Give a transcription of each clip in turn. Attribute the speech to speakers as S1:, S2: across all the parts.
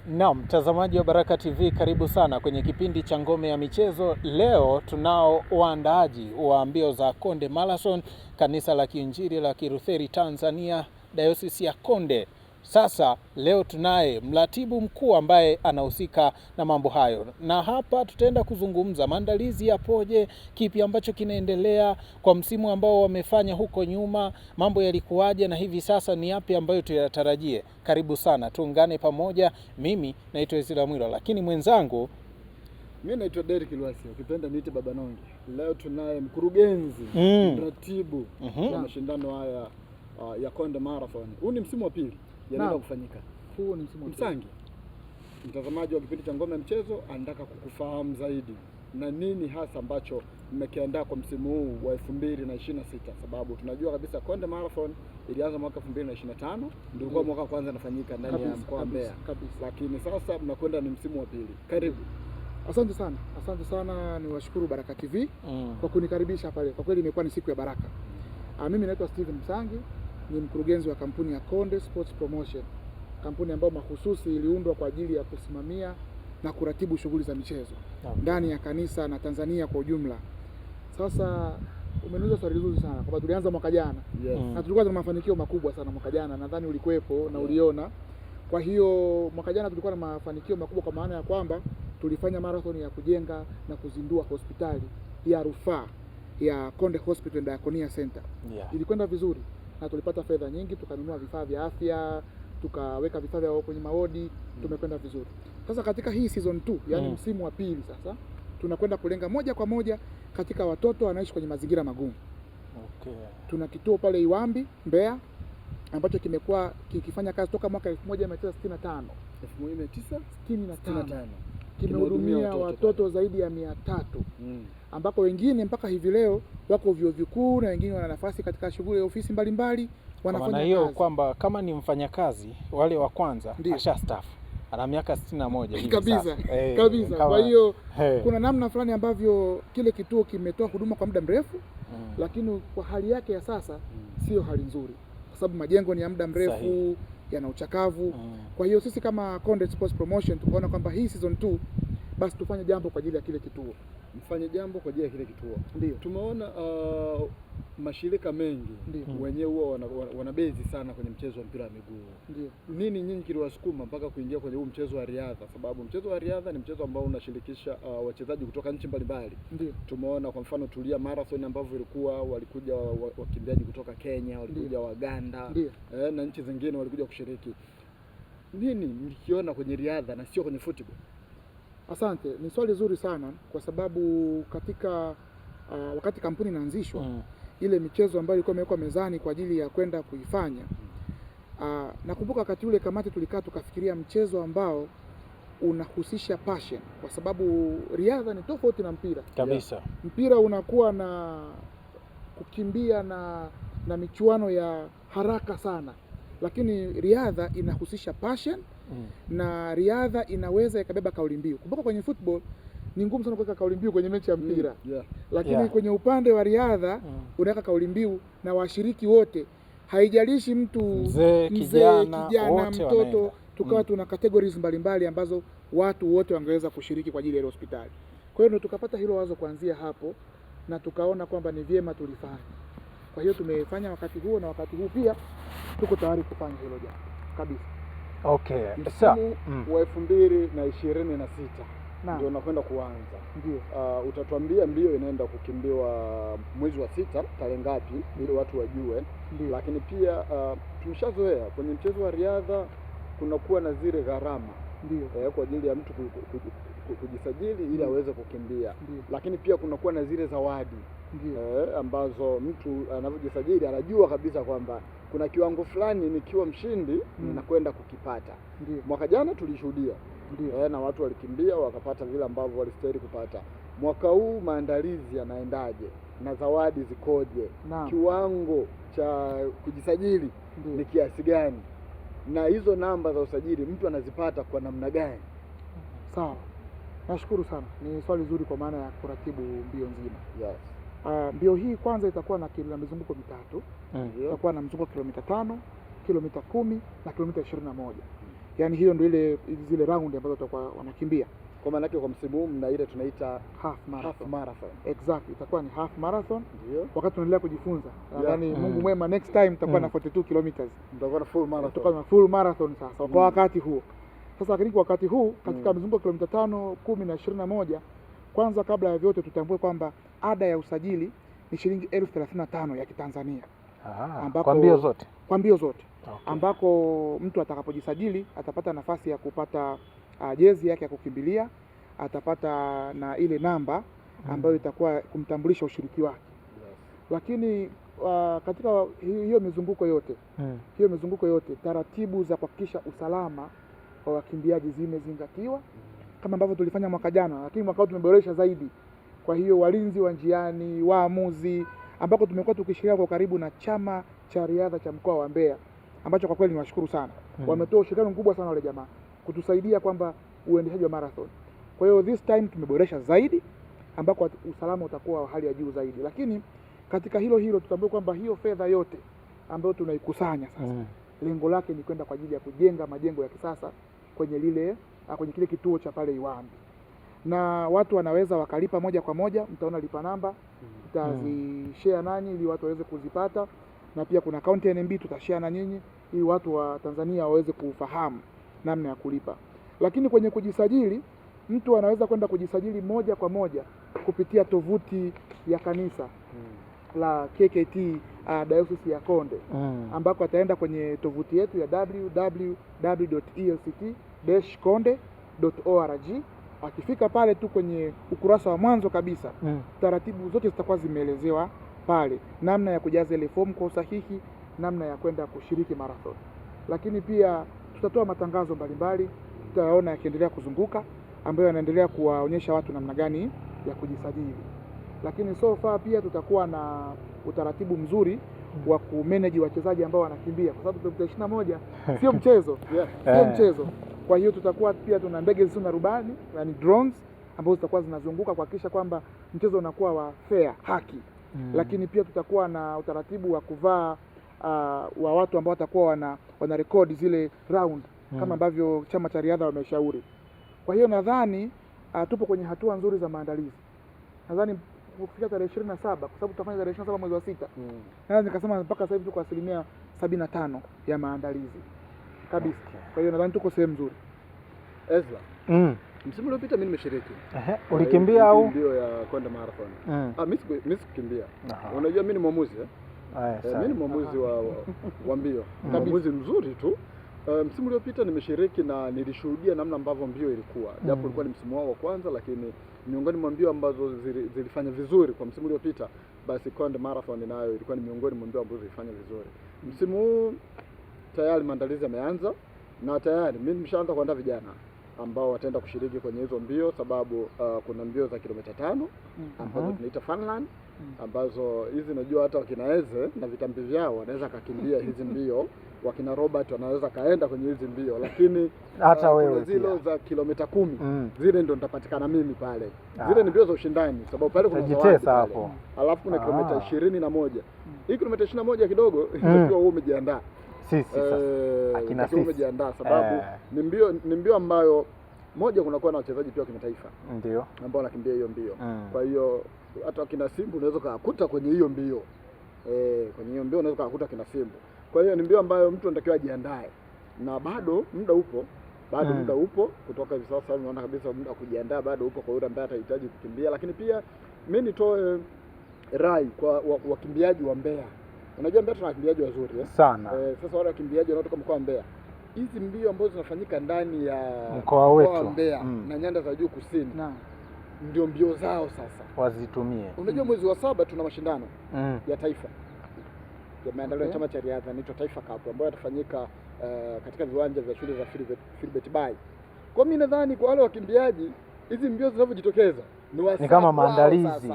S1: Naam, mtazamaji wa Baraka TV, karibu sana kwenye kipindi cha Ngome ya Michezo. Leo tunao waandaaji wa mbio za Konde Marathon, kanisa la Kiinjili la Kilutheri Tanzania, Dayosisi ya Konde. Sasa leo tunaye mratibu mkuu ambaye anahusika na mambo hayo, na hapa tutaenda kuzungumza maandalizi yapoje, kipi ambacho kinaendelea kwa msimu ambao wamefanya huko nyuma, mambo yalikuwaje na hivi sasa ni yapi ambayo tuyatarajie. Karibu sana, tuungane pamoja. Mimi naitwa Ezra Mwilo, lakini mwenzangu
S2: mimi naitwa Derek Lwasi, ukipenda niite Baba Nongi. Leo tunaye mkurugenzi mratibu wa mashindano haya ya Konde Marathon. Huu ni msimu wa pili yanaenda kufanyika.
S3: Huu ni msimu wa
S2: Msangi, mtazamaji wa kipindi cha Ngome ya Mchezo anataka kukufahamu zaidi na nini hasa ambacho mmekiandaa kwa msimu huu wa 2026, sababu tunajua kabisa Konde Marathon ilianza mwaka 2025, ndio kwa mwaka kwanza nafanyika ndani ya mkoa wa Mbeya. Lakini sasa mnakwenda ni msimu wa pili. Karibu.
S3: Asante sana, niwashukuru Baraka TV kwa kunikaribisha pale. Kwa kweli imekuwa ni siku ya baraka. Mimi naitwa Steven Msangi, ni mkurugenzi wa kampuni ya Konde Sports Promotion, kampuni ambayo mahususi iliundwa kwa ajili ya kusimamia na kuratibu shughuli za michezo ndani ya kanisa na Tanzania kwa ujumla. Sasa umeniuliza swali zuri sana kwamba tulianza mwaka jana na tulikuwa na mafanikio makubwa sana mwaka jana, nadhani ulikuwepo na uliona. Kwa hiyo mwaka jana tulikuwa na mafanikio makubwa kwa maana ya kwamba tulifanya marathon ya kujenga na kuzindua hospitali ya rufaa ya Konde Hospital and Diaconia Center. Ilikwenda vizuri na tulipata fedha nyingi, tukanunua vifaa vya afya, tukaweka vifaa vya kwenye mawodi, tumekwenda vizuri. Sasa katika hii season 2, yani msimu wa pili, sasa tunakwenda kulenga moja kwa moja katika watoto wanaishi kwenye mazingira magumu. Tuna kituo pale Iwambi, Mbeya, ambacho kimekuwa kikifanya kazi toka mwaka 1965. Kimehudumia watoto zaidi ya 300, ambako wengine mpaka hivi leo wako vyuo vikuu na wengine wana nafasi katika shughuli ya ofisi mbalimbali wanafanya kazi.
S1: Hiyo kwamba kama ni mfanyakazi wale wa kwanza ashastaafu ana miaka 61 hivi
S3: kabisa. Kabisa. Kwa hiyo kuna namna fulani ambavyo kile kituo kimetoa huduma kwa muda mrefu, lakini kwa hali yake ya sasa sio hali nzuri, kwa sababu majengo ni ya muda mrefu, yana uchakavu. Kwa hiyo sisi kama Konde Sports Promotion tukaona kwamba hii season 2 basi tufanye jambo kwa ajili ya kile kituo.
S2: Mfanye jambo kwa ajili ya kile kituo.
S3: Ndio.
S2: Tumeona mashirika mengi wenyewe huwa wanabezi sana kwenye mchezo wa mpira wa miguu.
S3: Ndio.
S2: Nini nyinyi kiliwasukuma mpaka kuingia kwenye huu mchezo wa riadha? Sababu mchezo wa riadha ni mchezo ambao unashirikisha wachezaji kutoka nchi mbalimbali.
S3: Ndio.
S2: Tumeona kwa mfano Tulia Marathon ambavyo walikuja wakimbiaji kutoka Kenya, walikuja Waganda, na nchi zingine walikuja kushiriki. Nini mlikiona kwenye riadha na sio kwenye football?
S3: Asante, ni swali zuri sana, kwa sababu katika wakati kampuni inaanzishwa ile michezo ambayo ilikuwa imewekwa mezani kwa ajili ya kwenda kuifanya, nakumbuka wakati ule kamati tulikaa tukafikiria mchezo ambao unahusisha passion, kwa sababu riadha ni tofauti na mpira
S1: kabisa.
S3: Mpira unakuwa na kukimbia na michuano ya haraka sana, lakini riadha inahusisha passion na riadha inaweza ikabeba kauli mbiu. Kumbuka kwenye football ni ngumu sana kuweka kauli mbiu kwenye mechi ya mpira, lakini kwenye upande wa riadha unaweka kauli mbiu na washiriki wote, haijalishi mtu mzee, kijana, mtoto, tukawa tuna categories mbalimbali ambazo watu wote wangeweza kushiriki kwa ajili ya hospitali. Kwa hiyo tukapata hilo wazo kuanzia hapo na tukaona kwamba ni vyema tulifanya. Kwa hiyo tumefanya wakati huo, na wakati huu pia tuko tayari kufanya hilo jambo kabisa.
S2: Msimu wa 2026 ndio unakwenda kuanza.
S3: Ndio.
S2: Utatuambia mbio inaenda kukimbiwa mwezi wa 6 tarehe ngapi ili watu wajue. Lakini pia tumeshazoea kwenye mchezo wa riadha kunakuwa na zile gharama kwa ajili ya mtu kujisajili ili aweze kukimbia. Lakini pia kunakuwa na zile zawadi ambazo mtu anapojisajili anajua kabisa kwamba kuna kiwango fulani nikiwa mshindi ninakwenda kukipata. Mwaka jana tulishuhudia na watu walikimbia wakapata vile ambavyo walistahili kupata. Mwaka huu maandalizi yanaendaje na zawadi zikoje? Kiwango cha kujisajili ni kiasi gani, na hizo namba za usajili mtu anazipata kwa namna gani?
S3: Sawa, nashukuru sana. Ni swali zuri kwa maana ya kuratibu mbio nzima. Mbio hii kwanza itakuwa na mizunguko mitatu. Itakuwa na mzunguko kilomita 5, kilomita 10 na kilomita 21. yani hiyo ndio zile round ambazo watakuwa wanakimbia.
S2: Kwa maana yake kwa msimu huu mna ile tunaita
S3: half marathon.
S2: Exactly,
S3: itakuwa ni half marathon.
S2: Ndio.
S3: Wakati tunaendelea kujifunza. Yaani Mungu mwema, next time tutakuwa na 42 kilometers.
S2: Tutakuwa na full marathon.
S3: Tutakuwa na full marathon sasa kwa wakati huo. Sasa kwa wakati huu katika mzunguko wa kilomita 5, 10 na 21, kwanza kabla ya vyote tutambue kwamba ada ya usajili ni shilingi 35,000 ya Kitanzania.
S1: Ambako kwa mbio zote.
S3: Kwa mbio zote. Okay. Ambako mtu atakapojisajili atapata nafasi ya kupata jezi yake ya kukimbilia, atapata na ile namba ambayo itakuwa kumtambulisha ushiriki wake. Yes. Lakini katika hiyo mizunguko yote taratibu za kuhakikisha usalama wa wakimbiaji zimezingatiwa kama ambavyo tulifanya mwaka jana, lakini mwaka huu tumeboresha zaidi. Kwa hiyo walinzi wa njiani, waamuzi, ambako tumekuwa tukishirikiana kwa karibu na chama cha riadha cha mkoa wa Mbeya, ambacho kwa kweli niwashukuru sana. Wametoa ushirikiano mkubwa sana wale jamaa kutusaidia kwamba uendeshaji wa marathon. Kwa hiyo this time tumeboresha zaidi, ambako usalama utakuwa wa hali ya juu zaidi. Lakini katika hilo tutambue kwamba hiyo fedha yote ambayo tunaikusanya sasa, lengo lake ni kwenda kwa ajili ya kujenga majengo ya kisasa kwenye kile kituo cha pale Iwambi. Na watu wanaweza wakalipa moja kwa moja, mtaona lipa namba, tutazishare nanyi ili watu waweze kuzipata, na pia kuna account ya NMB tutashare na nyinyi ili watu wa Tanzania waweze kufahamu namna ya kulipa. Lakini kwenye kujisajili, mtu anaweza kwenda kujisajili moja kwa moja kupitia tovuti ya kanisa la KKT Diocese ya Konde, ambako ataenda kwenye tovuti yetu ya www.elct-konde.org. Akifika pale tu kwenye ukurasa wa mwanzo kabisa, taratibu zote zitakuwa zimeelezewa pale, namna ya kujaza ile fomu kwa usahihi, namna ya kwenda kushiriki marathon. Lakini pia tutatoa matangazo mbalimbali, tutayaona yakiendelea kuzunguka, ambayo yanaendelea kuwaonyesha watu namna gani ya kujisajili. Lakini so far pia tutakuwa na utaratibu mzuri wa kumanage wachezaji ambao wanakimbia, kwa sababu kilomita 21 sio mchezo. Sio mchezo. Kwa hiyo tutakuwa pia tuna ndege zisizo na rubani, yani drones, ambazo zitakuwa zinazunguka kuhakikisha kwamba mchezo unakuwa wa fair, haki. Lakini pia tutakuwa na utaratibu wa kuvaa wa watu ambao watakuwa wana record zile round kama ambavyo chama cha riadha wameshauri. Kwa hiyo nadhani tupo kwenye hatua nzuri za maandalizi. Nadhani kufika tarehe 27, kwa sababu tutafanya tarehe 27 mwezi wa 6. Nadhani nikasema mpaka sasa hivi tuko 75% ya maandalizi kabisa. Okay. Kwa hiyo nadhani tuko sehemu nzuri.
S2: Ezra. Msimu uliopita mimi nimeshiriki.
S1: Ulikimbia au?
S2: Ndio ya kwenda marathon. Mimi sikukimbia. Unajua mimi ni mwamuzi mimi ni mwamuzi wa mbio. Mwamuzi mzuri tu. Msimu uliopita nimeshiriki na nilishuhudia namna ambavyo mbio ilikuwa. Japo ilikuwa ni msimu wao wa kwanza, lakini miongoni mwa mbio ambazo zilifanya vizuri kwa msimu uliopita, basi Konde Marathon nayo ilikuwa ni miongoni mwa mbio ambazo zilifanya vizuri. Msimu huu tayari maandalizi yameanza, na tayari mimi nimeshaanza kuandaa vijana ambao wataenda kushiriki kwenye hizo mbio, sababu kuna mbio za kilomita 5 ambazo tunaita Funland, ambazo hizi najua hata wakinaeze na vitambi vyao wanaweza kakimbia hizi mbio. Wakina Robert wanaweza kaenda kwenye hizi mbio, lakini
S1: hata wewe
S2: zile za kilomita 10 zile ndio nitapatikana mimi pale. Zile ni mbio za ushindani, sababu pale kuna zawadi hapo. Alafu kuna kilomita 21. Hii kilomita 21 kidogo ndio wewe umejiandaa.
S1: Sisi sasa akina sisi
S2: umejiandaa, sababu ni mbio ambayo moja kunakuwa na wachezaji pia wa kimataifa
S1: ndio
S2: ambao wanakimbia hiyo mbio. Kwa hiyo hata wakina Simbu unaweza kukuta kwenye hiyo mbio. Kwenye hiyo mbio unaweza kukuta kina Simbu. Kwa hiyo ni mbio ambayo mtu anatakiwa ajiandae, na bado muda upo. Muda upo kutoka hivi sasa. Unaona kabisa muda wa kujiandaa bado upo kwa yule ambaye atahitaji kukimbia. Lakini pia mimi nitoe rai kwa wakimbiaji wa Mbeya. Unajua Mbeya tuna wakimbiaji wazuri
S1: sana.
S2: Sasa wale wakimbiaji wanaotoka mkoa wa Mbeya, hizi mbio ambazo zinafanyika ndani ya
S1: mkoa wetu
S2: wa Mbeya na nyanda za juu kusini, ndio mbio zao sasa
S1: wazitumie.
S2: Unajua mwezi wa 7 tuna mashindano ya taifa yameandaliwa na chama cha riadha inaitwa Taifa Cup, ambayo yatafanyika katika viwanja vya shule za Philbert Bay. Kwa mimi nadhani kwa wale wakimbiaji, hizi mbio zinavyojitokeza
S1: ni kama maandalizi,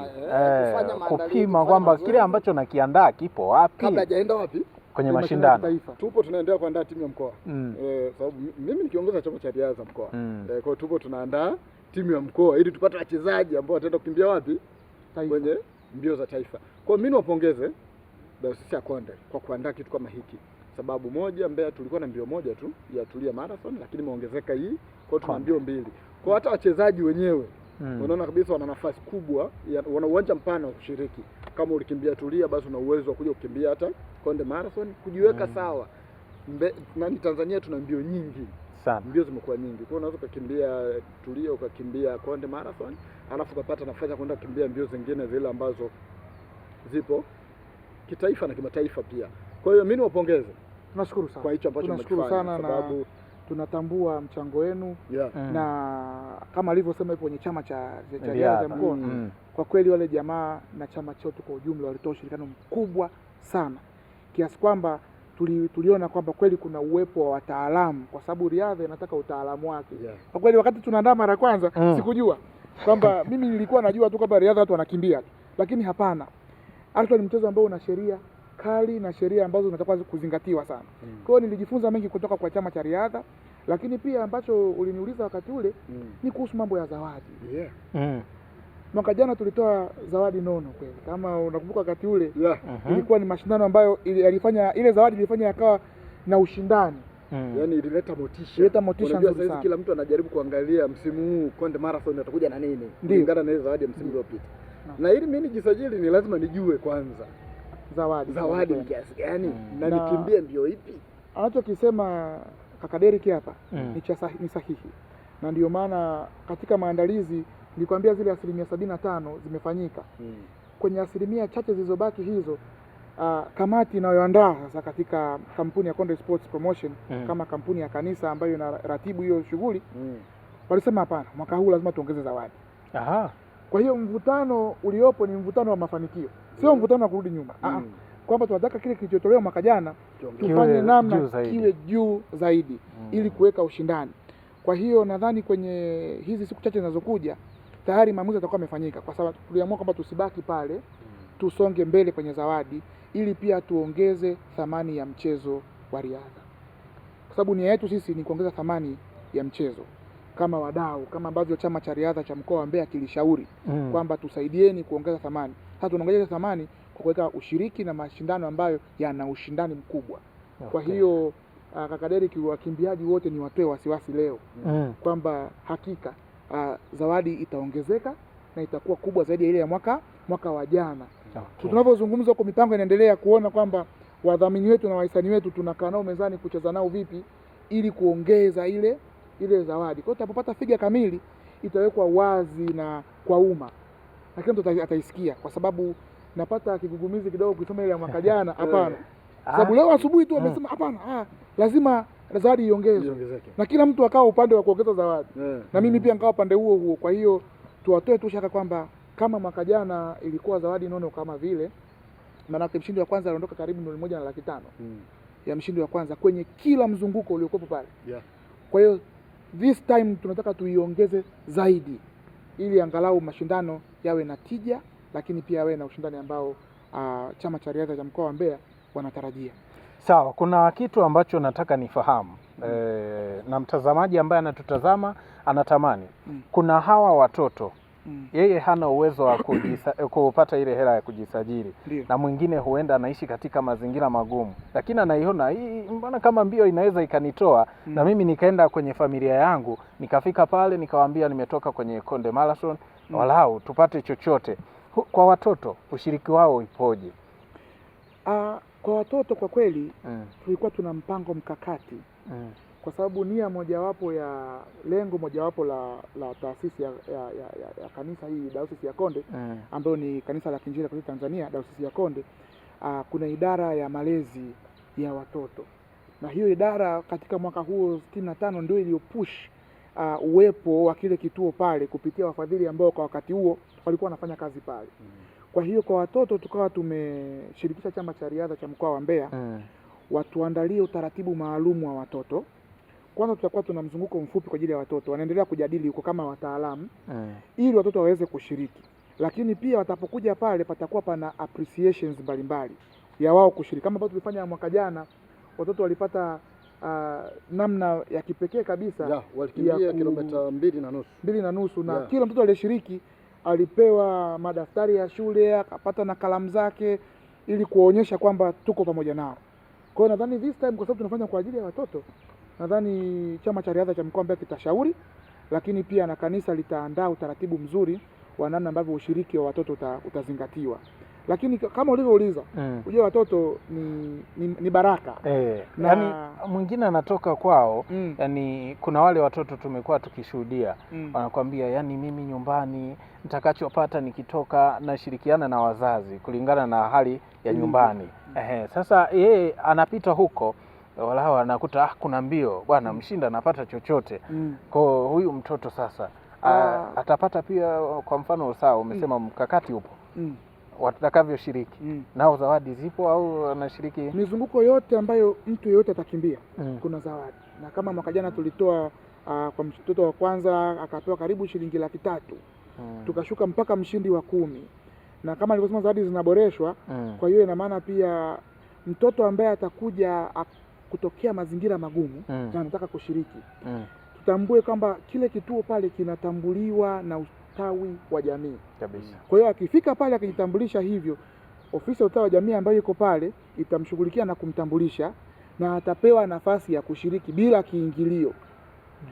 S1: kupima kwamba kile ambacho nakiandaa kipo wapi
S2: kabla hajaenda wapi
S1: kwenye mashindano.
S2: Tupo tunaendelea kuandaa timu ya mkoa, sababu mimi nikiongoza chama cha riadha mkoa. Kwa hiyo tupo tunaandaa timu ya mkoa ili tupate wachezaji ambao wataenda kukimbia wapi kwenye mbio za taifa. Kwa hiyo mimi niwapongeze Dayosisi ya Konde kwa kuandaa kitu kama hiki. sababu moja, Mbeya tulikuwa na mbio moja tu ya Tulia Marathon, lakini imeongezeka hii, kwa hiyo tuna mbio mbili. Kwa hata wachezaji wenyewe unaona kabisa wana nafasi kubwa, wana uwanja mpana wa kushiriki. Kama ulikimbia Tulia, basi una uwezo wa kuja kukimbia hata Konde Marathon, kujiweka sawa. Tanzania tuna mbio nyingi sana, mbio zimekuwa nyingi, kwa hiyo unaweza kukimbia Tulia ukakimbia Konde Marathon, alafu ukapata nafasi ya kwenda kukimbia mbio zingine zile ambazo zipo kitaifa na kimataifa pia. Kwa hiyo mimi niwapongeze,
S3: tunashukuru sana
S2: kwa hicho ambacho
S3: tunashukuru sana, sababu na tunatambua mchango wenu na kama alivyosema ipo kwenye chama cha riadha mkoa. Kwa kweli wale jamaa na chama chote kwa ujumla walitoa ushirikiano mkubwa sana, kiasi kwamba tuliona kwamba kweli kuna uwepo wa wataalamu, kwa sababu riadha inataka utaalamu wake. Kwa kweli wakati tunaandaa mara kwanza sikujua kwamba mimi nilikuwa najua tu kwamba riadha watu wanakimbia, lakini hapana. Hata ni mchezo ambao una sheria kali na sheria ambazo zinatakiwa kuzingatiwa sana. Kwa hiyo nilijifunza mengi kutoka kwa chama cha riadha, lakini pia ambacho uliniuliza wakati ule ni kuhusu mambo ya zawadi. Mwaka jana tulitoa zawadi nono kweli. Kama unakumbuka wakati ule ilikuwa ni mashindano ambayo ilifanya ile zawadi ilifanya yakawa na ushindani.
S2: Yaani ilileta motisha nzuri sana. Kila mtu anajaribu kuangalia msimu huu Konde Marathon atakuja na nini kulingana na ile zawadi ya msimu uliopita. Na ili mimi nijisajili ni lazima nijue kwanza zawadi ni kiasi gani na nikimbie mbio ipi.
S3: Anachokisema kaka Derrick hapa ni sahihi. Na ndio maana katika maandalizi nilikwambia zile 75% zimefanyika. Kwenye asilimia chache zilizobaki hizo, kamati inayoandaa sasa katika kampuni ya Konde Sports Promotion kama kampuni ya kanisa ambayo inaratibu hiyo shughuli walisema hapana, mwaka huu lazima tuongeze zawadi. Kwa hiyo mvutano uliopo ni mvutano wa mafanikio, sio mvutano wa kurudi nyuma. Kwamba tunataka kile kilichotolewa mwaka jana tufanye namna kiwe juu zaidi ili kuweka ushindani. Kwa hiyo nadhani kwenye hizi siku chache zinazokuja tayari maamuzi yatakuwa yamefanyika, kwa sababu tuliamua kwamba tusibaki pale, tusonge mbele kwenye zawadi ili pia tuongeze thamani ya mchezo wa riadha, kwa sababu nia yetu sisi ni kuongeza thamani ya mchezo kama wadau, kama ambavyo chama cha riadha cha mkoa wa Mbeya kilishauri kwamba tusaidieni kuongeza thamani. Sasa tunaongeza thamani kwa kuweka ushiriki na mashindano ambayo yana ushindani mkubwa. Kwa hiyo kaka Derrick, wakimbiaji wote ni watoe wasiwasi leo kwamba hakika zawadi itaongezeka na itakuwa kubwa zaidi ya ile ya mwaka wa jana. Tunavyozungumza huko, mipango inaendelea kuona kwamba wadhamini wetu na wahisani wetu tunakaa nao mezani kucheza nao vipi ili kuongeza ile zawadi. Kwa hiyo tutapopata figa kamili itawekwa wazi na kwa umma, na kila mtu ataisikia, kwa sababu napata kigugumizi kidogo kusema ile ya mwaka jana. Hapana, sababu leo asubuhi tu wamesema hapana, lazima zawadi iongezwe, na kila mtu akawa upande wa kuongeza zawadi na mimi pia nikawa upande huo. Kwa hiyo tuwatoe tu shaka kwamba kama mwaka jana ilikuwa zawadi nono kama vile, maana mshindi wa kwanza aliondoka karibu milioni 1.5 ya mshindi wa kwanza kwenye kila mzunguko uliokuwa pale. Kwa hiyo this time tunataka tuiongeze zaidi ili angalau mashindano yawe na tija, lakini pia yawe na ushindani ambao chama cha riadha cha mkoa wa Mbeya wanatarajia.
S1: Sawa, kuna kitu ambacho nataka nifahamu na mtazamaji ambaye anatutazama anatamani. Kuna hawa watoto yeye hana uwezo wa kupata ile hela ya kujisajili. Na mwingine huenda anaishi katika mazingira magumu, lakini anaiona hii mbona kama mbio inaweza ikanitoa na mimi nikaenda kwenye familia yangu nikafika pale nikawaambia nimetoka kwenye Konde Marathon, walau tupate chochote. Kwa watoto ushiriki wao ipoje?
S3: Kwa watoto kwa kweli tulikuwa tuna mpango mkakati kwa sababu nia mojawapo ya lengo mojawapo la taasisi ya kanisa hii Dayosisi ya Konde ambayo ni kanisa la Kiinjili la Tanzania, Dayosisi ya Konde, kuna idara ya malezi ya watoto, na hiyo idara katika mwaka huo 65 ndio iliyopush uwepo wa kile kituo pale kupitia wafadhili ambao kwa wakati huo walikuwa wanafanya kazi pale. Kwa hiyo kwa watoto tukawa tumeshirikisha chama cha riadha cha mkoa wa Mbeya watuandalie utaratibu maalum wa watoto. Kwanza tutakuwa tuna mzunguko mfupi kwa ajili ya watoto, wanaendelea kujadili huko kama wataalamu ili watoto waweze kushiriki, lakini pia watapokuja pale patakuwa pana appreciations mbalimbali ya wao kushiriki, kama ambavyo tulifanya mwaka jana. Watoto walipata namna ya kipekee kabisa
S2: walikimbia kilomita 2.5
S3: na kila mtoto aliyeshiriki alipewa madaftari ya shule, akapata na kalamu zake ili kuonyesha kwamba tuko pamoja nao. Kwa hiyo nadhani this time, kwa sababu tunafanya kwa ajili ya watoto, nadhani chama cha riadha cha mkoa Mbeya kitashauri, lakini pia na kanisa litaandaa utaratibu mzuri wa namna ambavyo ushiriki wa watoto utazingatiwa. Lakini kama ulivyouliza, unajua watoto ni baraka.
S1: Yani mwingine anatoka kwao, yani kuna wale watoto tumekuwa tukishuhudia, wanakuambia yani mimi nyumbani nitakachopata nikitoka nashirikiana na wazazi kulingana na hali ya nyumbani. Sasa yeye anapita huko walao anakuta kuna mbio bwana, mshinda anapata chochote. Kwa huyu mtoto sasa atapata pia, kwa mfano sawa umesema mkakati upo watakavyoshiriki nao zawadi zipo au anashiriki
S3: mizunguko yote ambayo mtu yeyote atakimbia kuna zawadi. Na kama mwaka jana tulitoa kwa mtoto wa kwanza akapewa karibu shilingi 300,000 tukashuka mpaka mshindi wa 10, na kama nilivyosema zawadi zinaboreshwa. Kwa hiyo ina maana pia mtoto ambaye atakuja kutokea mazingira magumu na anataka kushiriki, tutambue kwamba kile kituo pale kinatambuliwa na ustawi wa jamii
S1: kabisa.
S3: Kwa hiyo akifika pale akijitambulisha hivyo, ofisi ya ustawi wa jamii ambayo iko pale itamshughulikia na kumtambulisha, na atapewa nafasi ya kushiriki bila kiingilio,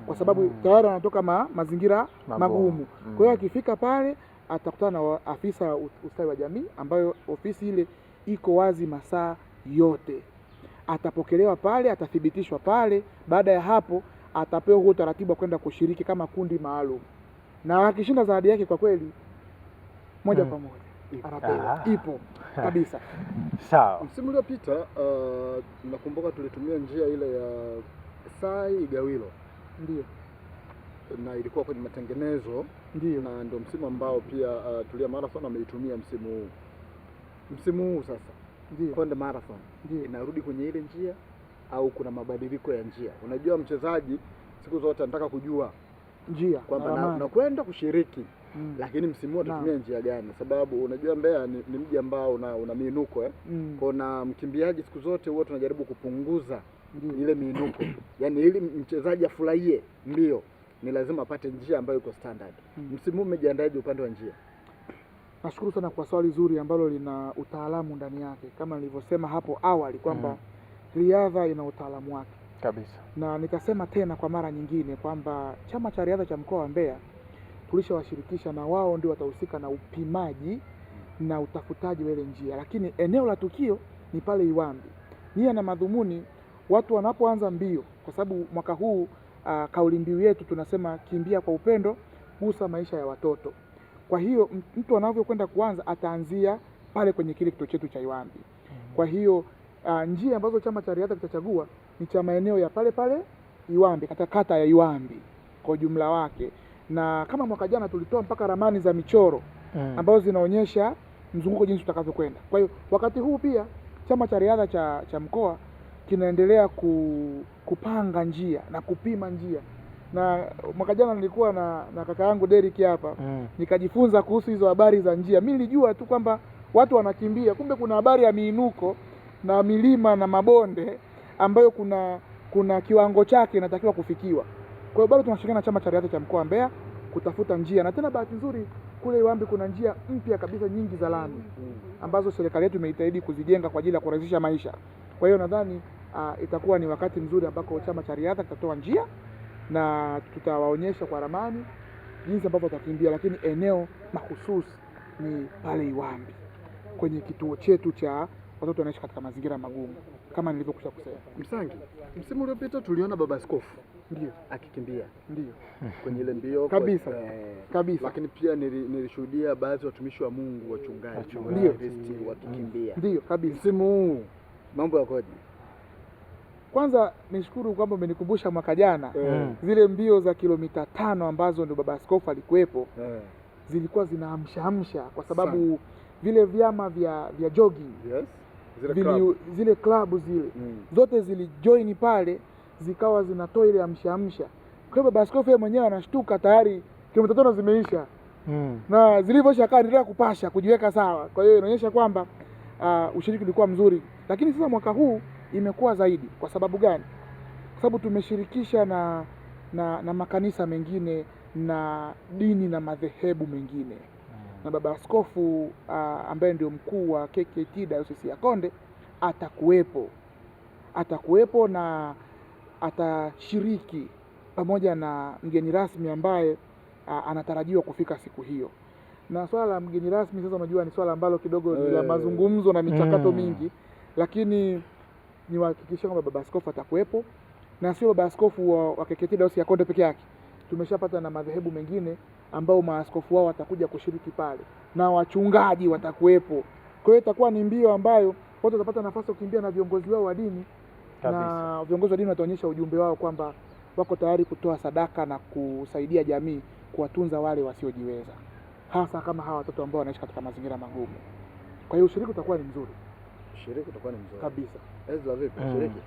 S3: kwa sababu tayari anatoka mazingira magumu. Kwa hiyo akifika pale atakutana na afisa ustawi wa jamii ambayo ofisi ile iko wazi masaa yote. Atapokelewa pale, atathibitishwa pale. Baada ya hapo atapewa huo utaratibu wa kwenda kushiriki kama kundi maalum, na akishinda zawadi yake kwa kweli moja kwa moja anapewa. Ipo kabisa.
S2: Sawa. Msimu uliopita nakumbuka tulitumia njia ile ya Sai Igawilo,
S3: ndio,
S2: na ilikuwa kwenye matengenezo,
S3: ndio,
S2: na ndio msimu ambao pia Tulia Marathon ameitumia msimu huu sasa. Ndio. Konde Marathon inarudi kwenye ile njia au kuna mabadiliko ya njia? Unajua mchezaji siku zote anataka kujua
S3: njia
S2: kwamba nakwenda kushiriki, lakini msimu huu atatumia njia gani? Sababu unajua Mbeya ni mji ambao una miinuko Kuna mkimbiaji siku zote huwa tunajaribu kupunguza ile miinuko. Yaani ili mchezaji afurahie mbio ni lazima apate njia ambayo iko standard. Msimu huu umejiandaje upande wa njia?
S3: Nashukuru sana kwa swali zuri ambalo lina utaalamu ndani yake. Kama nilivyosema hapo awali kwamba riadha ina utaalamu wake
S1: kabisa, na
S3: nikasema tena kwa mara nyingine kwamba chama cha riadha cha mkoa wa Mbeya tulishawashirikisha, na wao ndio watahusika na upimaji na utafutaji wa ile njia, lakini eneo la tukio ni pale Iwambi. Nia na madhumuni watu wanapoanza mbio, kwa sababu mwaka huu kauli mbiu yetu tunasema kimbia kwa upendo, gusa maisha ya watoto. Kwa hiyo mtu anavyokwenda kuanza ataanzia pale kwenye kile kituo chetu cha Iwambi. Kwa hiyo njia ambazo chama cha riadha kitachagua ni cha maeneo ya pale pale Iwambi, katika kata ya Iwambi kwa ujumla wake. Na kama mwaka jana tulitoa mpaka ramani za michoro ambazo zinaonyesha mzunguko jinsi utakavyokwenda. Kwa hiyo wakati huu pia chama cha riadha cha mkoa kinaendelea kupanga njia na kupima njia. Na mwaka jana nilikuwa na kaka yangu Derek hapa, nikajifunza kuhusu hizo habari za njia. Mimi nilijua tu kwamba watu wanakimbia, kumbe kuna habari ya miinuko na milima na mabonde ambayo kuna kiwango chake inatakiwa kufikiwa. Kwa hiyo bado tunashirikiana na chama cha riadha cha mkoa wa Mbeya kutafuta njia, na tena bahati nzuri kule Iwambi kuna njia mpya kabisa nyingi za lami ambazo serikali yetu imeitaidi kuzijenga kwa ajili ya kurahisisha maisha. Kwa hiyo nadhani itakuwa ni wakati mzuri ambako chama cha riadha kitatoa njia na tutawaonyesha kwa ramani jinsi ambavyo watakimbia, lakini eneo mahususi ni pale Iwambi kwenye kituo chetu cha watoto wanaishi katika mazingira magumu kama nilivyokusha kusema.
S2: Msangi, msimu uliopita tuliona Baba Askofu
S3: ndio akikimbia
S2: kwenye ile mbio
S3: kabisa kabisa,
S2: lakini pia nilishuhudia baadhi ya watumishi wa Mungu, wachungaji wakikimbia.
S3: Ndio kabisa.
S2: Msimu huu mambo yakoje?
S3: Kwanza nishukuru kwamba umenikumbusha mwaka jana zile mbio za kilomita 5 ambazo ndio Baba Askofu alikuwepo, zilikuwa zinaamsha kwa sababu vile vyama vya jogging, zile klabu zile zote zilijoin pale, zikawa zinatoa ile amsha. Kwa hiyo Baba Askofu yeye mwenyewe anashtuka, tayari kilomita 5 zimeisha na zilivyoisha akaendelea kupasha kujiweka sawa. Kwa hiyo inaonyesha kwamba ushiriki ulikuwa mzuri, lakini sasa mwaka huu imekuwa zaidi. Kwa sababu gani? Kwa sababu tumeshirikisha na makanisa mengine na dini na madhehebu mengine na Baba Askofu ambaye ndio mkuu wa KKT Diocese ya Konde atakuwepo. atakuwepo na atashiriki pamoja na mgeni rasmi ambaye anatarajiwa kufika siku hiyo. Na swala la mgeni rasmi sasa, unajua ni swala ambalo kidogo ni la mazungumzo na michakato mingi, lakini niwahakikishia kwamba baba askofu atakuwepo, na sio baba askofu wa KKKT Dayosisi ya Konde peke yake. Tumeshapata na madhehebu mengine ambao maaskofu wao watakuja kushiriki pale, na wachungaji watakuwepo. Kwa hiyo itakuwa ni mbio ambayo watu watapata nafasi ya kukimbia na viongozi wao wa dini kabisa. Na viongozi wa dini wataonyesha ujumbe wao kwamba wako tayari kutoa sadaka na kusaidia jamii kuwatunza wale wasiojiweza, hasa kama hawa watoto ambao wanaishi katika mazingira magumu. Kwa hiyo ushiriki utakuwa ni mzuri.
S2: Ushiriki utakuwa ni mzuri
S3: kabisa.
S2: Ezra, vipi ushiriki?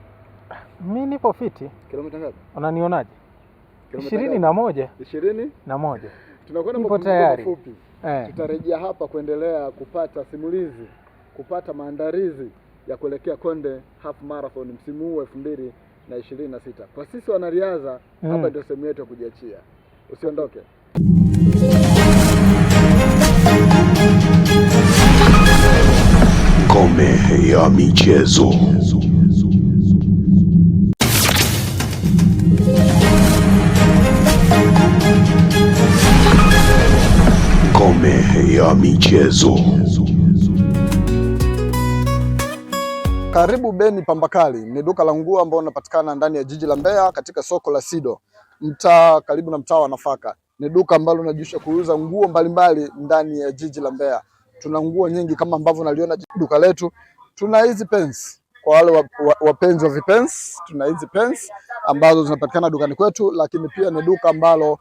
S1: Mimi nipo fiti.
S2: Kilomita ngapi?
S1: Unanionaje? 21. 21.
S2: Tunakwenda mapumziko mafupi. Tutarejea hapa kuendelea kupata simulizi, kupata maandalizi ya kuelekea Konde Half Marathon msimu huu 2026. Kwa sisi wanariadha hapa ndio sehemu yetu ya kujiachia. Usiondoke.
S4: Ngome ya michezo. Ngome ya michezo.
S2: Karibu Beni Pambakali, ni duka la nguo ambao linapatikana ndani ya jiji la Mbeya katika soko la Sido, mtaa karibu na mtaa wa Nafaka. Ni duka ambalo linajishughulisha kuuza nguo mbalimbali ndani ya jiji la Mbeya. Tuna nguo nyingi kama ambavyo unaliona duka letu. Tuna hizi pens kwa wale wapenzi wa vipens, tuna hizi pens ambazo zinapatikana dukani kwetu, lakini pia ni duka ambalo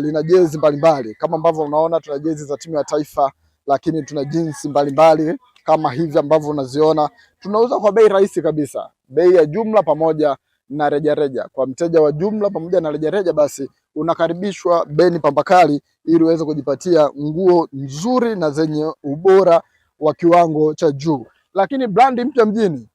S2: lina jezi mbalimbali kama ambavyo unaona. Tuna jezi za timu ya taifa, lakini tuna jeans mbalimbali kama hivi ambavyo unaziona. Tunauza kwa bei rahisi kabisa, bei ya jumla pamoja na rejareja. Kwa mteja wa jumla pamoja na rejareja, basi unakaribishwa Beni Pambakali ili uweze kujipatia nguo nzuri na zenye ubora wa kiwango cha juu. Lakini brandi mpya mjini,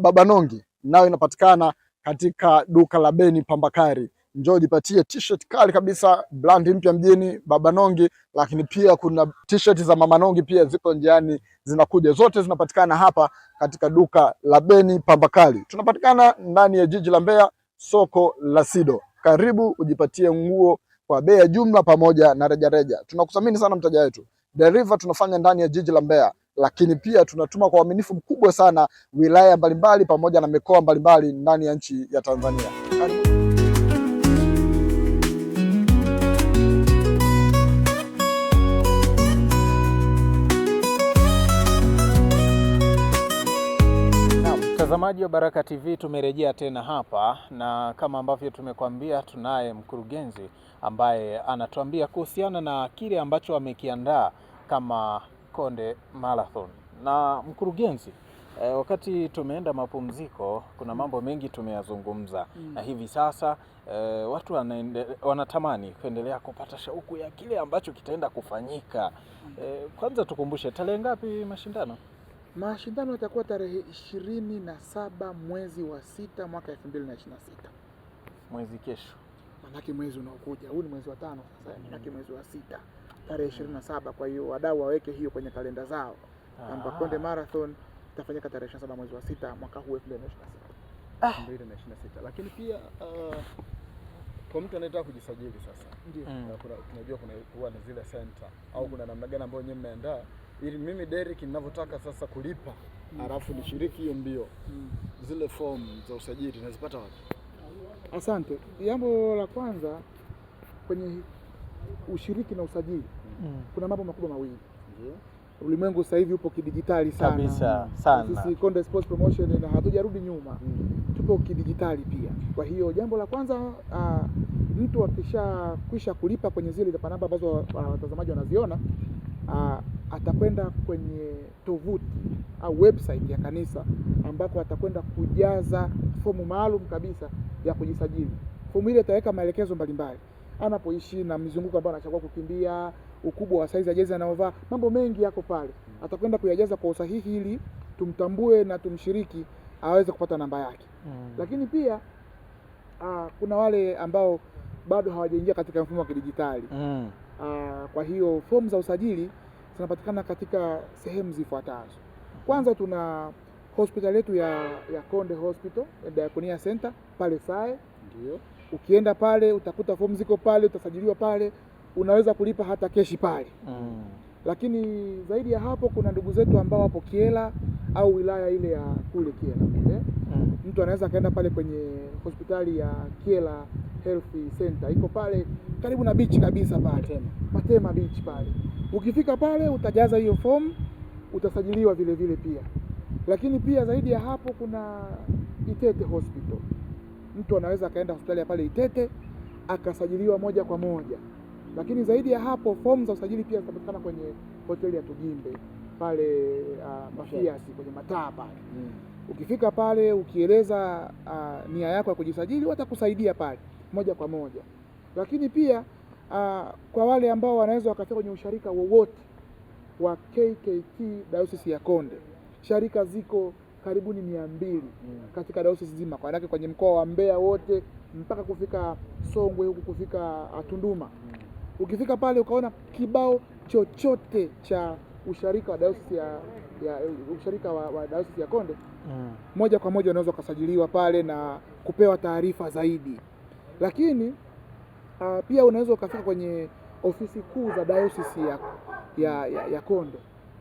S2: Baba Nongi, nayo inapatikana katika duka la Beni Pambakali. Njoo jipatie t-shirt kali kabisa, brandi mpya mjini, Baba Nongi. Lakini pia kuna t-shirt za Mama Nongi pia ziko njiani zinakuja, zote zinapatikana hapa katika duka la Beni Pambakali. Tunapatikana ndani ya jiji la Mbeya, soko la Sido. Karibu ujipatie nguo kwa bei ya jumla pamoja na rejareja. Tunakuthamini sana mteja wetu. Delivery tunafanya ndani ya jiji la Mbeya, lakini pia tunatuma kwa uaminifu mkubwa sana wilaya mbalimbali pamoja na mikoa mbalimbali ndani ya nchi ya Tanzania. Karibu.
S1: Mtazamaji wa Baraka TV, tumerejea tena hapa, na kama ambavyo tumekuambia, tunaye mkurugenzi ambaye anatuambia kuhusiana na kile ambacho amekiandaa kama Konde Marathon. Na mkurugenzi, wakati tumeenda mapumziko, kuna mambo mengi tumeyazungumza na hivi sasa watu wanatamani kuendelea kupata shauku ya kile ambacho kitaenda kufanyika. Kwanza tukumbushe, tarehe ngapi mashindano?
S3: Mashindano yatakuwa tarehe 27 mwezi wa 6 mwaka 2026.
S1: Mwezi kesho.
S3: Manake mwezi unaokuja. Huu ni mwezi wa 5 sasa, manake mwezi wa 6 tarehe 27. Kwa hiyo wadau waweke hiyo kwenye kalenda zao kwamba Konde Marathon itafanyika tarehe 27 mwezi wa 6 mwaka huu 2026.
S2: Lakini pia kwa mtu anayetaka kujisajili sasa,
S3: ndio
S2: tunajua kuna huwa na zile center au kuna namna gani ambayo nyinyi mmeandaa ili mimi Derek ninavyotaka sasa kulipa halafu nishiriki hiyo mbio, zile form za usajili nazipata wapi?
S3: Asante. Jambo la kwanza kwenye ushiriki na usajili kuna mambo makubwa mawili.
S2: Ndio.
S3: Ulimwengu sasa hivi upo kidijitali sana.
S1: Kabisa sana.
S3: Sisi Konde Sports Promotion na hatujarudi nyuma. Tupo kidijitali pia. Kwa hiyo jambo la kwanza, mtu akishakwisha kulipa kwenye zile namba ambazo watazamaji wanaziona, atakwenda kwenye tovuti au website ya kanisa ambako atakwenda kujaza fomu maalum kabisa ya kujisajili. Fomu ile itaweka maelekezo mbalimbali, anapoishi na mizunguko ambayo anachagua kukimbia, ukubwa wa size ya jezi anayovaa, mambo mengi yako pale. Atakwenda kuyajaza kwa usahihi ili tumtambue na tumshiriki aweze kupata namba yake. Lakini pia kuna wale ambao bado hawajaingia katika mfumo wa kidijitali. Kwa hiyo fomu za usajili zinapatikana katika sehemu zifuatazo. Kwanza tuna hospitali yetu ya Konde Hospital Diakonia Center pale Sae.
S2: Ndio.
S3: Ukienda pale utakuta fomu ziko pale, utasajiliwa pale, unaweza kulipa hata keshi pale. Lakini zaidi ya hapo kuna ndugu zetu ambao wapo Kiela au wilaya ile ya kule Kiela. Mtu anaweza kaenda pale kwenye hospitali ya Kiela Health Center, iko pale karibu na beach kabisa pale. Matema Beach pale. Ukifika pale utajaza hiyo fomu, utasajiliwa vile vile pia. Lakini pia zaidi ya hapo kuna Itete Hospital. Mtu anaweza kaenda hospitali ya pale Itete akasajiliwa moja kwa moja. Lakini zaidi ya hapo fomu za usajili pia zinapatikana kwenye hoteli ya Tujimbe pale Mafiasi kwenye mataa pale. Ukifika pale ukieleza nia yako ya kujisajili, watakusaidia pale moja kwa moja. Lakini pia kwa wale ambao wanaweza wakafika kwenye usharika wowote wa KKT Diocese ya Konde, sharika ziko karibuni 200 katika diocese nzima, kwa maana kwenye mkoa wa Mbeya wote mpaka kufika Songwe huku kufika Tunduma. Ukifika pale ukaona kibao chochote cha usharika wa diocese wa diocese ya Konde, moja kwa moja unaweza kusajiliwa pale na kupewa taarifa zaidi. Lakini pia unaweza ukafika kwenye ofisi kuu za diocese ya Konde,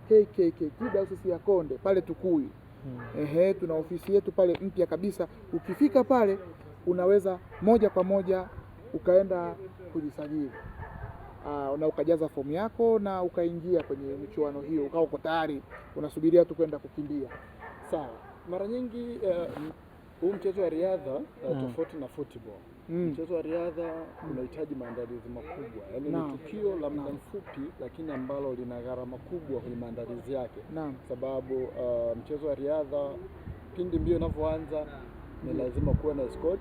S3: KKKT Diocese ya Konde pale Tukuyu. Tuna ofisi yetu pale mpya kabisa. Ukifika pale unaweza moja kwa moja ukaenda kujisajili na ukajaza fomu yako na ukaingia kwenye michuano hiyo, ukawa uko tayari unasubiria tu kwenda kukimbia.
S2: Sawa. Mara nyingi huu mchezo wa riadha tofauti na football. Mchezo wa riadha unahitaji maandalizi makubwa. Yaani ni tukio la muda mfupi lakini ambalo lina gharama kubwa kwenye maandalizi yake. Sababu mchezo wa riadha pindi mbio inavyoanza ni lazima kuwe na escort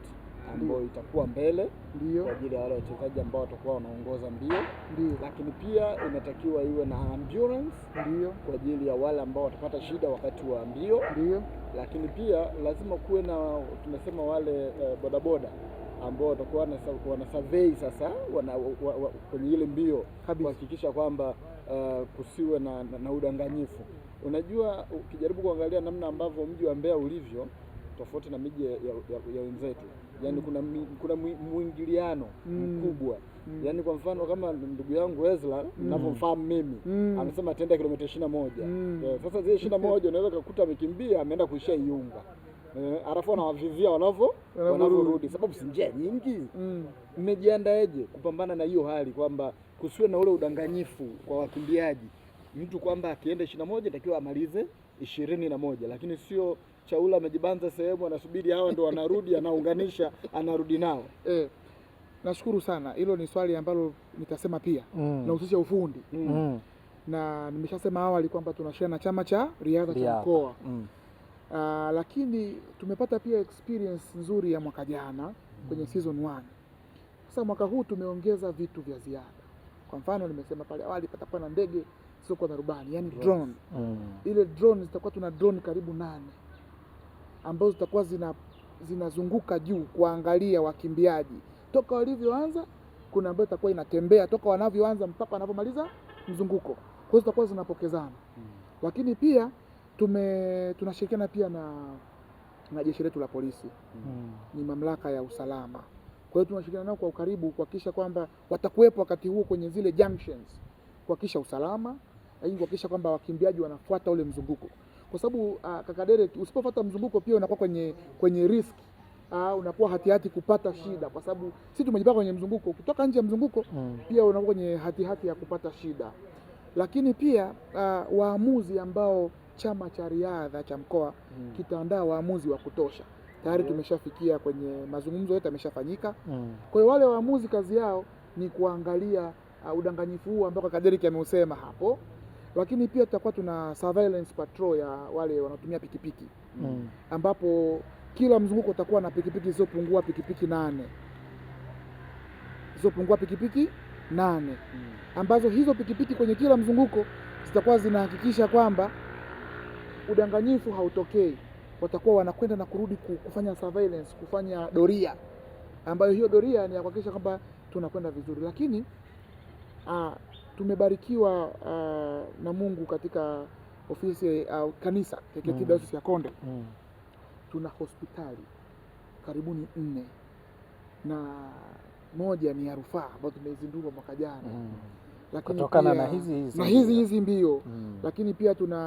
S2: ambayo itakuwa mbele kwa ajili ya wale wachezaji ambao watakuwa wanaongoza mbio. Lakini pia inatakiwa iwe na ambulance kwa ajili ya wale ambao watapata shida wakati wa mbio. Lakini pia lazima kuwe na tunasema wale bodaboda ambao watakuwa wana survey sasa kwenye ile mbio kuhakikisha kwamba kusiwe na udanganyifu. Unajua ukijaribu kuangalia namna ambavyo mji wa Mbeya ulivyo tofauti na miji ya wenzetu, yani kuna mwingiliano mkubwa. Yani kwa mfano kama ndugu yangu Ezra ninavyomfahamu mimi, amesema ataenda kilomita 21. Sasa zile 21 unaweza kukuta amekimbia ameenda kuishia Iunga. Alafu anawavizia wanavyorudi, sababu si njia nyingi. Mmejiandaeje kupambana na hiyo hali kwamba kusiwe na ule udanganyifu kwa wakimbiaji, mtu kwamba akienda 21 inatakiwa amalize 21, lakini sio Chaula amejibanza sehemu anasubiri hawa ndio wanarudi, anaunganisha anarudi nao.
S3: Nashukuru sana. Hilo ni swali ambalo nitasema pia nahusisha ufundi. Na nimeshasema awali kwamba tunashare na chama cha riadha cha mkoa. Lakini tumepata pia experience nzuri ya mwaka jana kwenye season 1. Sasa mwaka huu tumeongeza vitu vya ziada. Kwa mfano nimesema pale awali patakuwa na ndege sio na rubani, yani drone. Ile drone zitakuwa tuna drone karibu 8 ambazo zitakuwa zinazunguka juu kuangalia wakimbiaji toka walivyoanza. Kuna ambayo itakuwa inatembea toka wanavyoanza mpaka wanavyomaliza mzunguko. Kwa hiyo zitakuwa zinapokezana. Lakini pia tunashirikiana pia na jeshi letu la polisi. Ni mamlaka ya usalama. Kwa hiyo tunashirikiana nao kwa ukaribu kuhakikisha kwamba watakuwepo wakati huo kwenye zile junctions, kuhakikisha usalama, lakini kuhakikisha kwamba wakimbiaji wanafuata ule mzunguko. Kwa sababu kaka Derek, usipofuata mzunguko pia unakuwa kwenye risk. Unakuwa hatihati kupata shida, kwa sababu sisi tumejipanga kwenye mzunguko. Kutoka nje ya mzunguko pia unakuwa kwenye hatihati ya kupata shida. Lakini pia waamuzi ambao chama cha riadha cha mkoa kitaandaa waamuzi wa kutosha. Tayari tumeshafikia kwenye mazungumzo yote yameshafanyika. Kwa hiyo wale waamuzi kazi yao ni kuangalia udanganyifu huu ambao kaka Derek ameusema hapo. Lakini pia tutakuwa tuna surveillance patrol ya wale wanatumia pikipiki. Ambapo kila mzunguko utakuwa na pikipiki zisizopungua pikipiki 8. Zisizopungua pikipiki 8. Ambazo hizo pikipiki kwenye kila mzunguko zitakuwa zinahakikisha kwamba udanganyifu hautokei. Watakuwa wanakwenda na kurudi kufanya surveillance, kufanya doria, ambayo hiyo doria ni ya kuhakikisha kwamba tunakwenda vizuri. Lakini tumebarikiwa na Mungu katika ofisi kanisa KKKT Dayosisi ya Konde tuna hospitali karibuni 4 na moja ni ya rufaa ambayo tumeizindua mwaka jana. Lakini
S1: kutokana
S3: pia, na hizi mbio lakini pia tuna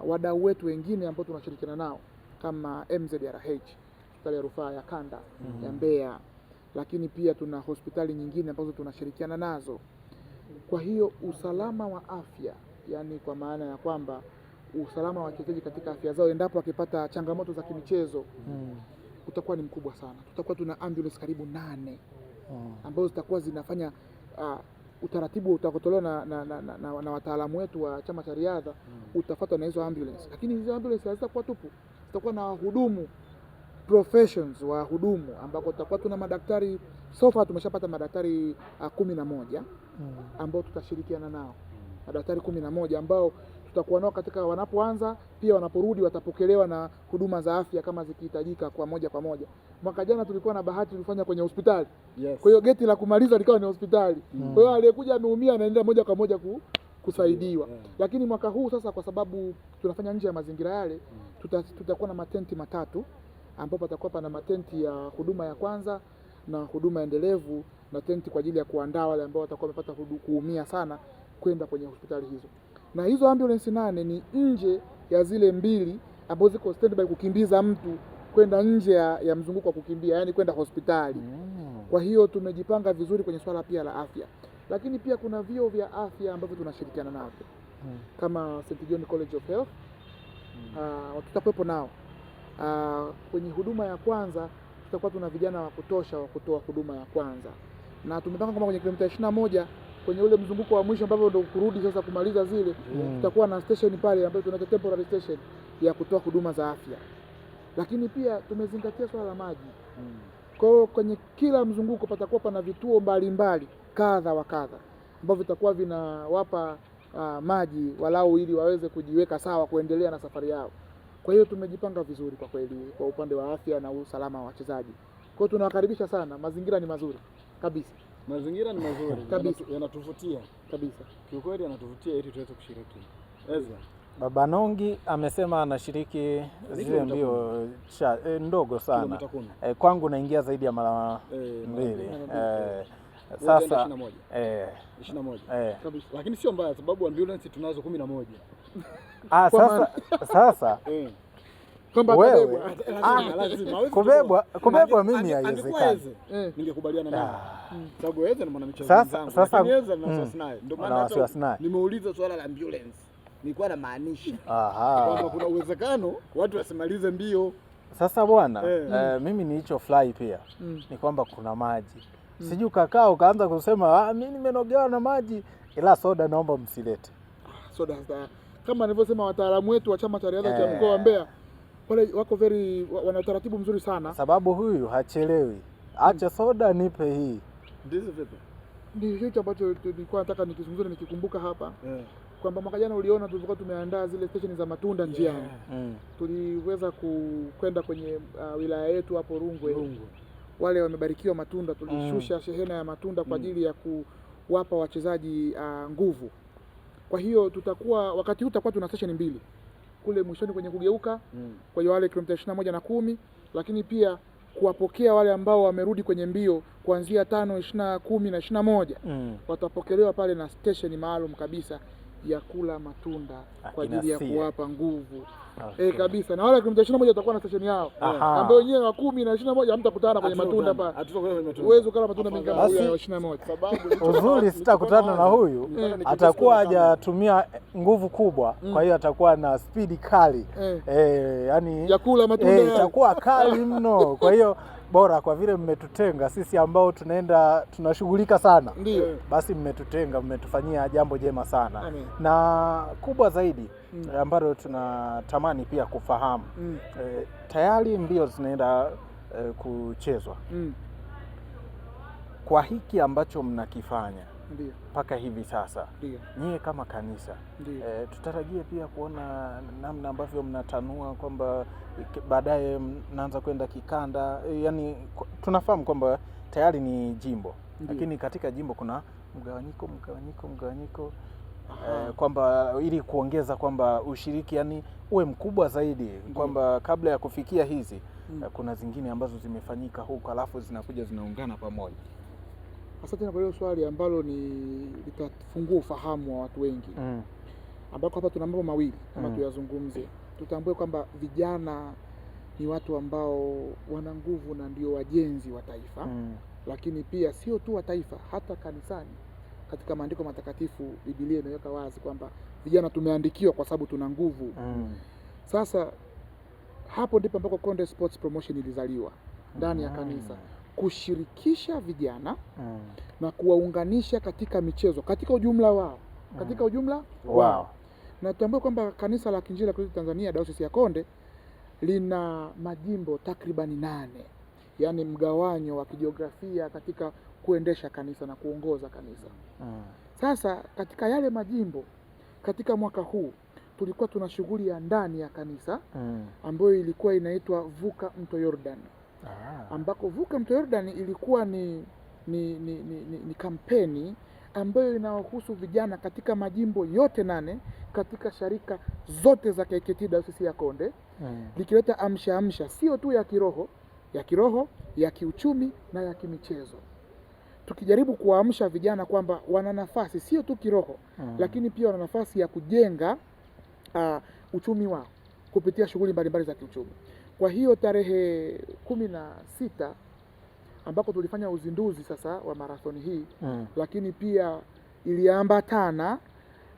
S3: wadau wetu wengine ambao tunashirikiana nao kama MZRH, hospitali ya rufaa ya kanda ya Mbeya, lakini pia tuna hospitali nyingine ambazo tunashirikiana nazo. Kwa hiyo usalama wa afya, yani kwa maana ya kwamba usalama wa wachezaji katika afya zao endapo wakipata changamoto za kimichezo utakuwa ni mkubwa sana. Tutakuwa tuna ambulance karibu 8 ambazo zitakuwa zinafanya utaratibu utakotolewa na wataalamu wetu wa chama cha riadha utafuatwa na hizo ambulance. Lakini hizo ambulance hazitakuwa tupu, zitakuwa na wahudumu professions wa hudumu ambako tutakuwa tuna madaktari. So far tumeshapata madaktari 11 ambao tutashirikiana nao, madaktari 11 ambao tutakuwa nao katika wanapoanza, pia wanaporudi watapokelewa na huduma za afya kama zikihitajika kwa moja kwa moja. Mwaka jana tulikuwa na bahati tulifanya kwenye hospitali. Kwa hiyo geti la kumaliza likawa ni hospitali. Kwa hiyo aliyekuja ameumia anaenda moja kwa moja kusaidiwa. Lakini mwaka huu sasa, kwa sababu tunafanya nje ya mazingira yale, tutakuwa na matenti 3 ambapo patakuwa pana matenti ya huduma ya kwanza na huduma endelevu na tenti kwa ajili ya kuandaa wale ambao watakuwa wamepata kuumia sana kwenda kwenye hospitali hizo. Na hizo ambulance 8 ni nje ya zile 2 ambazo ziko standby kukimbiza mtu kwenda nje ya mzunguko wa kukimbia, yani kwenda hospitali. Kwa hiyo tumejipanga vizuri kwenye swala pia la afya. Lakini pia kuna vio vya afya ambavyo tunashirikiana navyo kama St. John College of Health. Tutakuwepo nao. Kwenye huduma ya kwanza tutakuwa tuna vijana wa kutosha wa kutoa huduma ya kwanza. Na tumepanga kama kwenye kilomita 21 kwenye ule mzunguko wa mwisho ambapo ndio kurudi sasa kumaliza zile, tutakuwa na station pale ambayo tunaita temporary station ya kutoa huduma za afya. Lakini pia tumezingatia swala la maji. Kwa hiyo kwenye kila mzunguko patakuwa pana vituo mbalimbali kadha wa kadha ambavyo vitakuwa vinawapa maji walau ili waweze kujiweka sawa kuendelea na safari yao. Kwa hiyo tumejipanga vizuri kwa kweli kwa upande wa afya na usalama wa wachezaji. Kwa hiyo tunawakaribisha sana, mazingira ni mazuri kabisa.
S2: Mazingira ni mazuri
S3: kabisa,
S2: yanatuvutia kabisa. Kiukweli yanatuvutia ili tuweze kushiriki. Ezra
S1: Baba Nongi amesema anashiriki zile mbio ndogo sana. Kwangu naingia zaidi ya mara 2. Sasa
S2: 21. Kabisa. Lakini sio mbaya sababu ambulance tunazo 11.
S1: Sasa wewe kubebwa mimi haiwezekani.
S2: Ningekubaliana naye. Sababu wewe ni mwanamichezo mzangu. Sasa ndio maana nimeuliza swala la ambulance. Nilikuwa namaanisha kwamba kuna uwezekano watu wasimalize mbio.
S1: Sasa bwana, mimi nilicho fly pia ni kwamba kuna maji. Sijui kakao ukaanza kusema mimi nimenogewa na maji, ila soda naomba msilete.
S3: Soda kama nilivyosema, wataalamu wetu wa chama cha riadha cha mkoa wa Mbeya wale wako wana utaratibu mzuri sana.
S1: Sababu huyu hachelewi. Acha soda nipe hii.
S2: Ndizo vipi?
S3: Ndio hicho ambacho nilikuwa nataka nikizungumza nikikumbuka hapa. Kwamba mwaka jana uliona tulikuwa tumeandaa zile station za matunda njiani. Tuliweza kwenda kwenye wilaya yetu hapo Rungwe. Wale wamebarikiwa matunda, tulishusha shehena ya matunda kwa ajili ya kuwapa wachezaji nguvu. Kwa hiyo wakati huu tutakuwa tuna station 2 kule mwishoni kwenye kugeuka kwa hiyo wale kilomita 21 na 10, lakini pia kuwapokea wale ambao wamerudi kwenye mbio kuanzia 5, 20, 10 na 21 watapokelewa pale na station maalum kabisa ya kula matunda kwa ajili ya kuwapa nguvu. Kabisa. Na wale kilomita 21 watakuwa na station yao ambao wenyewe wa 10 na 21 hamtakutana kwenye matunda pale. Uwezo kula matunda mengi kama huyu wa 21.
S1: Sababu uzuri sitakutana na huyu, atakuwa hajatumia nguvu kubwa, kwa hiyo atakuwa na speed kali. Yani
S3: ya kula matunda
S1: itakuwa kali mno. Kwa hiyo bora kwa vile mmetutenga sisi ambao tunashughulika sana.
S3: Ndiyo.
S1: Basi mmetutenga, mmetufanyia jambo jema sana. Na kubwa zaidi ambalo tunatamani pia kufahamu tayari mbio zinaenda kuchezwa. Kwa hiki ambacho mnakifanya mpaka hivi sasa, nyie kama kanisa tutarajie pia kuona namna ambavyo mnatanua kwamba baadaye mnaanza kwenda kikanda. Yani tunafahamu kwamba tayari ni jimbo, lakini katika jimbo kuna mgawanyiko. kwamba ili kuongeza kwamba ushiriki yani uwe mkubwa zaidi, kwamba kabla ya kufikia hizi kuna zingine ambazo zimefanyika huko alafu zinakuja zinaungana pamoja.
S3: Asante kwa hilo swali ambalo litafungua ufahamu wa watu wengi. Ambako hapa tuna mambo mawili kama tuyazungumze. Tutambue kwamba vijana ni watu ambao wana nguvu na ndio wajenzi wa taifa. Lakini pia sio tu wa taifa, hata kanisani. Katika maandiko matakatifu Biblia imeweka wazi kwamba vijana tumeandikiwa kwa sababu tuna nguvu. Sasa hapo ndipo ambako Konde Sports Promotion ilizaliwa ndani ya kanisa, kushirikisha vijana na kuwaunganisha katika michezo katika ujumla wao, wao. Na tutambue kwamba kanisa la Kiinjili la Kristo Tanzania Dayosisi ya Konde lina majimbo takribani 8, yani mgawanyo wa kijiografia katika kuendesha kanisa na kuongoza kanisa. Sasa katika yale majimbo, katika mwaka huu tulikuwa tuna shughuli ya ndani ya kanisa ambayo ilikuwa inaitwa Vuka Mto Yordan. Ambako Vuka Mto Yordan ilikuwa ni kampeni ambayo inawahusu vijana katika majimbo yote 8 katika sharika zote za KKKT Dayosisi ya Konde, likileta amsha sio tu ya kiroho, ya kiuchumi na ya kimichezo. Tukijaribu kuwaamsha vijana kwamba wana nafasi sio tu kiroho lakini pia wana nafasi ya kujenga uchumi wao kupitia shughuli mbalimbali za kiuchumi. Kwa hiyo tarehe 16 ambako tulifanya uzinduzi sasa wa marathoni hii lakini pia iliambatana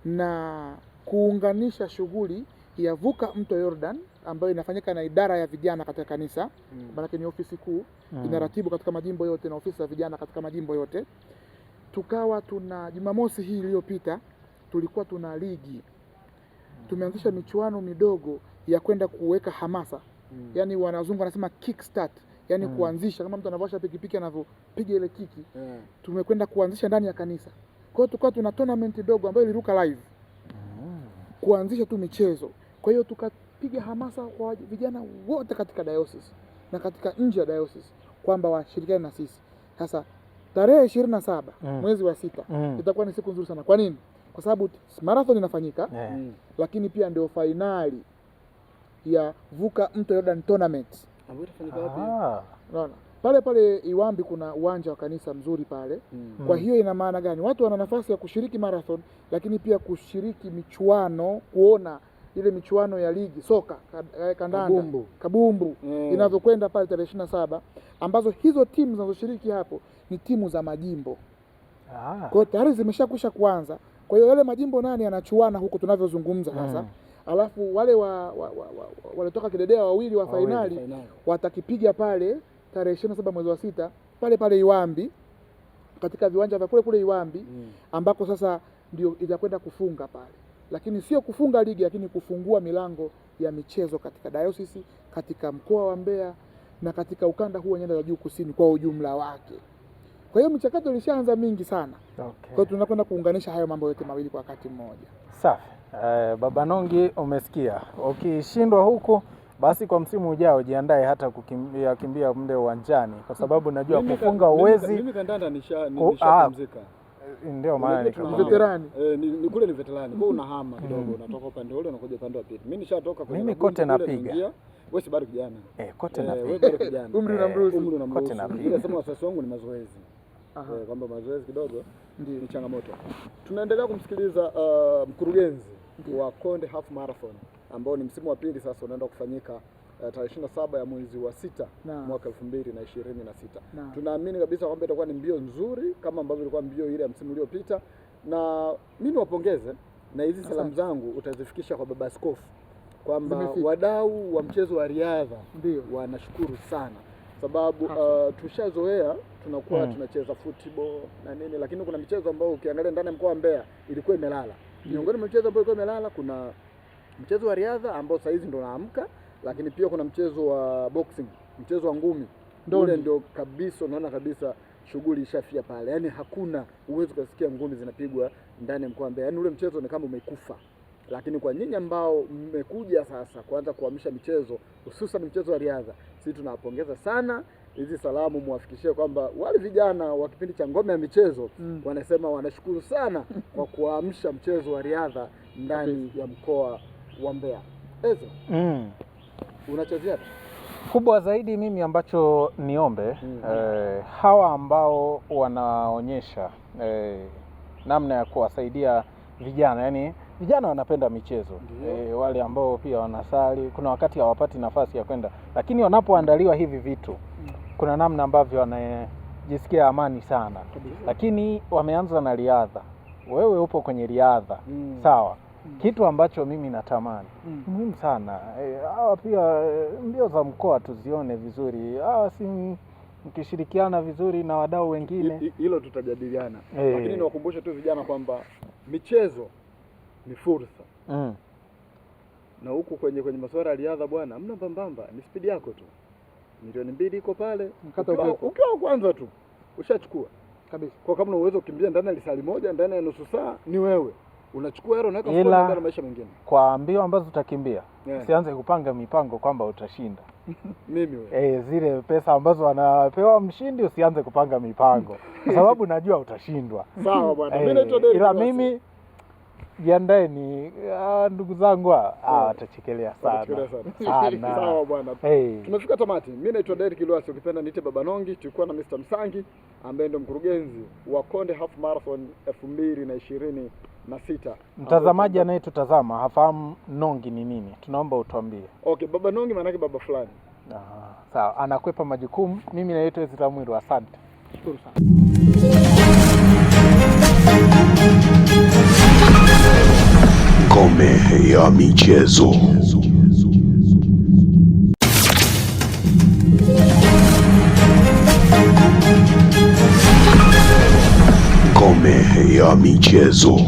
S3: na kuunganisha shughuli ya Vuka Mto Yordan ambayo inafanyika na idara ya vijana katika kanisa, maana ni ofisi kuu inaratibu katika majimbo yote na ofisi za vijana katika majimbo yote. Tukawa tuna Jumamosi hii iliyopita tulikuwa tuna ligi. Tumeanzisha michuano midogo ya kwenda kuweka hamasa. Yani wanazungu wanasema kick start, yani kuanzisha kama mtu anavyoasha pikipiki anavyopiga ile kiki. Tumekwenda kuanzisha ndani ya kanisa. Kwa hiyo tukawa tuna tournament ndogo ambayo iliruka live. Kuanzisha tu michezo. Kwa hiyo tukapiga hamasa kwa vijana wote katika diocese na katika nje ya diocese kwamba washirikiane na sisi. Sasa tarehe 27 mwezi wa 6 itakuwa ni siku nzuri sana. Kwa nini? Kwa sababu marathon inafanyika lakini pia ndio finali ya Vuka Mto Yordan Tournament
S2: ambayo itafanyika wapi?
S3: Unaona? Pale Iwambi kuna uwanja wa kanisa mzuri pale. Kwa hiyo ina maana gani? Watu wana nafasi ya kushiriki marathon lakini pia kushiriki michuano, kuona ile michuano ya ligi soka kandanda kabumbu inavyokwenda pale tarehe 27 ambazo hizo timu zinazoshiriki hapo ni timu za majimbo. Kwa hiyo tayari zimeshakwisha kuanza. Kwa hiyo yale majimbo 8 yanachuana huko tunavyozungumza sasa. Alafu wale walitoka kidedea wawili wa finali watakipiga pale tarehe 27 mwezi wa 6 pale Iwambi katika viwanja vya kule Iwambi ambako sasa ndio itakwenda kufunga pale. Lakini sio kufunga ligi lakini kufungua milango ya michezo katika diocese, katika mkoa wa Mbeya na katika ukanda huu wa Nyanda za Juu Kusini kwa ujumla wake. Kwa hiyo mchakato ulishaanza mingi sana. Kwa hiyo tunakwenda kuunganisha hayo mambo yote mawili kwa wakati mmoja.
S1: Safi. Baba Nongi, umesikia. Ukishindwa huko basi kwa msimu ujao jiandae hata kimbia mle uwanjani kwa sababu najua kufunga uwezi.
S2: Mimi kandanda nishapumzika.
S1: Ndio maana
S3: ni veterani.
S2: Ni kule ni veterani. Kwa unahama kidogo unatoka upande ule unakuja upande wa pili. Mimi nishatoka kwenye
S1: mimi kote napiga.
S2: Wewe si bado kijana.
S1: Kote napiga.
S2: Wewe bado kijana.
S3: Umri unamruhusu.
S1: Kote napiga.
S2: Nasema wasasi wangu ni mazoezi. Kwamba mazoezi kidogo ni changamoto. Tunaendelea kumsikiliza mkurugenzi wa Konde Half Marathon ambao ni msimu wa pili sasa unaenda kufanyika tarehe 27 ya mwezi wa 6 mwaka 2026. Tunaamini kabisa kwamba itakuwa ni mbio nzuri kama ambavyo ilikuwa mbio ile ya msimu uliopita, na mimi niwapongeze na hizi salamu zangu utazifikisha kwa baba askofu kwamba wadau wa mchezo wa riadha wanashukuru sana sababu tushazoea tunakuwa tunacheza football na nini, lakini kuna michezo ambayo ukiangalia ndani ya mkoa wa Mbeya ilikuwa imelala. Miongoni mwa michezo ambayo ilikuwa imelala kuna mchezo wa riadha ambao sasa hizi ndo naamka, lakini pia kuna mchezo wa boxing, mchezo wa ngumi. Ule ndio kabisa unaona kabisa shughuli ishafia pale. Yaani hakuna uwezo kusikia ngumi zinapigwa ndani ya mkoa wa Mbeya. Yaani ule mchezo ni kama umekufa. Lakini kwa nyinyi ambao mmekuja sasa kuanza kuhamisha michezo, hususan mchezo wa riadha, sisi tunawapongeza sana, hizi salamu muwafikishie kwamba wale vijana wa kipindi cha Ngome ya Michezo wanasema wanashukuru sana kwa kuamsha mchezo wa riadha ndani ya mkoa wa Mbeya. Unachezea
S1: kubwa zaidi mimi ambacho niombe hawa ambao wanaonyesha namna ya kuwasaidia vijana, yani vijana wanapenda michezo wale ambao pia wanasali, kuna wakati hawapati nafasi ya kwenda, lakini wanapoandaliwa hivi vitu kuna namna ambavyo wanajisikia amani sana. Lakini wameanza na riadha, wewe upo kwenye riadha sawa. Kitu ambacho mimi natamani muhimu sana hawa pia mbio za mkoa tuzione vizuri, hawa si mkishirikiana vizuri na wadau wengine,
S2: hilo tutajadiliana. Lakini niwakumbushe tu vijana kwamba michezo ni fursa na huku kwenye masuala ya riadha bwana, hamna mbambamba, ni spidi yako tu. Milioni 2 iko pale, ukiwa kwanza tu ushachukua kabisa. Kwa kama una uwezo kukimbia ndani ya lisali moja, ndani ya nusu saa, ni wewe unachukua hela unaweka kwa na maisha mengine.
S1: Kwa mbio ambazo utakimbia usianze kupanga mipango kwamba utashinda.
S2: Mimi wewe
S1: zile pesa ambazo wanapewa mshindi usianze kupanga mipango kwa sababu najua utashindwa.
S2: Sawa bwana, mimi naitwa Derek.
S1: Ila mimi jiandaeni ndugu zangu, watachekelea sana.
S2: Sawa bwana. Tumefika tamati. Mimi naitwa Derek Lwasi, ukipenda niite Baba Nongi. Tulikuwa na Mr. Msangi ambaye ndio mkurugenzi wa Konde Half Marathon 2026.
S1: Mtazamaji anayetutazama hafahamu Nongi ni nini, tunaomba utuambie.
S2: Okay, Baba Nongi maana yake baba fulani.
S1: Sawa, anakwepa majukumu. Mimi naitwa Ezra Mwiru, asante.
S3: Shukuru sana.
S4: Ngome ya Michezo. Ngome ya Michezo.